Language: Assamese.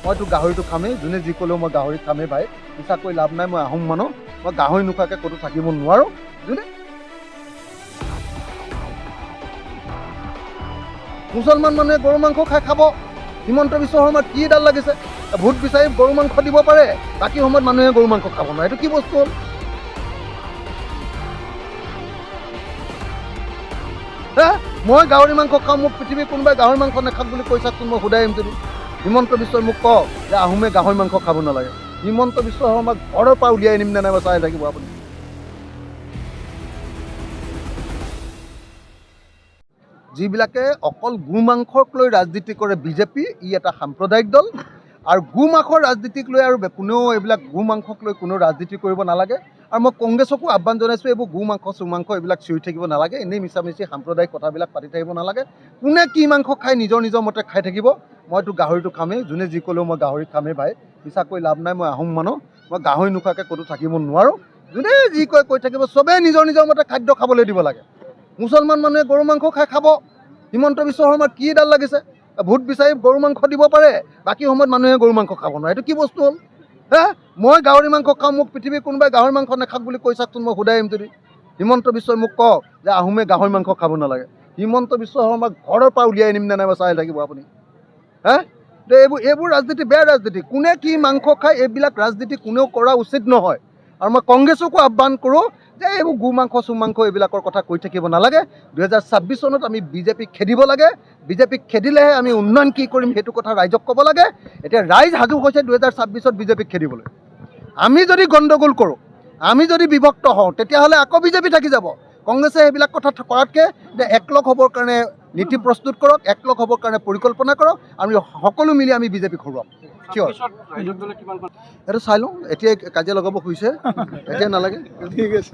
মইতো গাহৰিটো খামেই, যোনে যি ক'লেও মই গাহৰি খামেই ভাই, মিছা কৈ লাভ নাই, মই আহোম মানুহ, মই গাহৰি নোখোৱাকৈ ক'তো থাকিব নোৱাৰোঁ। যোনে মুছলমান মানুহে গৰু মাংস খাব, হিমন্ত বিশ্ব শৰ্মাৰ কি ডাল লাগিছে? ভোট বিচাৰি গৰু মাংস দিব পাৰে, বাকী সময়ত মানুহে গৰু মাংস খাব নোৱাৰে, এইটো কি বস্তু হ'ল? মই গাহৰি মাংস খাওঁ, মোক পৃথিৱীৰ কোনোবাই গাহৰি মাংস নাখাওক বুলি কৈ চাওকচোন, মই সোধাই আহিম যদি। হিমন্ত বিশ্বই মোক কওক যে আহোমে গাহৰি মাংস খাব নালাগে, হিমন্ত বিশ্ব শৰ্মাক ঘৰৰ পৰা উলিয়াই আনিম নে নাই চাই থাকিব আপুনি। যিবিলাকে অকল গো মাংসক লৈ ৰাজনীতি কৰে বিজেপি, ই এটা সাম্প্ৰদায়িক দল। আৰু গো মাংসৰ ৰাজনীতিক লৈ আৰু কোনেও এইবিলাক গো মাংসক লৈ কোনো ৰাজনীতি কৰিব নালাগে। আৰু মই কংগ্ৰেছকো আহ্বান জনাইছোঁ, এইবোৰ গো মাংস চুমাংস এইবিলাক চিঞৰি থাকিব নালাগে, এনেই মিছামিছি সাম্প্ৰদায়িক কথাবিলাক পাতি থাকিব নালাগে। কোনে কি মাংস খাই নিজৰ নিজৰ মতে খাই থাকিব, মইতো গাহৰিটো খামেই, যোনে যি ক'লেও মই গাহৰি খামেই ভাই, মিছা কৈ লাভ নাই, মই আহোম মানুহ, মই গাহৰি নোখোৱাকৈ ক'তো থাকিব নোৱাৰোঁ। যোনে যি কৈ থাকিব, চবেই নিজৰ নিজৰ মতে খাদ্য খাবলৈ দিব লাগে। মুছলমান মানুহে গৰু মাংস খাব, হিমন্ত বিশ্ব শৰ্মাৰ কি ডাল লাগিছে? ভোট বিচাৰি গৰু মাংস দিব পাৰে, বাকী সময়ত মানুহে গৰু মাংস খাব নোৱাৰে, এইটো কি বস্তু হ'ল? মই গাহৰি মাংস খাওঁ, মোক পৃথিৱীৰ কোনোবাই গাহৰি মাংস নাখাওক বুলি কৈ চাওকচোন, মই সোধাই আহিম যদি। হিমন্ত বিশ্বই মোক কওক যে আহোমে গাহৰি মাংস খাব নালাগে, হিমন্ত বিশ্ব শৰ্মাক ঘৰৰ পৰা উলিয়াই আনিম নে নাই চাই থাকিব আপুনি। এইবোৰ ৰাজনীতি বেয়া ৰাজনীতি। কোনে কি মাংস খায় এইবিলাক ৰাজনীতি কোনেও কৰা উচিত নহয়। আৰু মই কংগ্ৰেছকো আহ্বান কৰোঁ যে এইবোৰ গো মাংস চুমাংস এইবিলাকৰ কথা কৈ থাকিব নালাগে। 2026 চনত আমি বিজেপিক খেদিব লাগে, বিজেপিক খেদিলেহে আমি উন্নয়ন কি কৰিম সেইটো কথা ৰাইজক ক'ব লাগে। এতিয়া ৰাইজ সাজু হৈছে 2026ত বিজেপিক খেদিবলৈ। আমি যদি গণ্ডগোল কৰোঁ, আমি যদি বিভক্ত হওঁ, তেতিয়াহ'লে আকৌ বিজেপি থাকি যাব। কংগ্ৰেছে সেইবিলাক কথা কৰাতকৈ একলগ হ'বৰ কাৰণে নীতি প্ৰস্তুত কৰক, একলগ হ'বৰ কাৰণে পৰিকল্পনা কৰক, আমি সকলো মিলি আমি বিজেপিক হৰুৱাম। চিয়'ৰ এইটো চাই লওঁ, এতিয়া কাজিয়া লগাব খুজিছে, এতিয়া নালাগে। ঠিক আছে।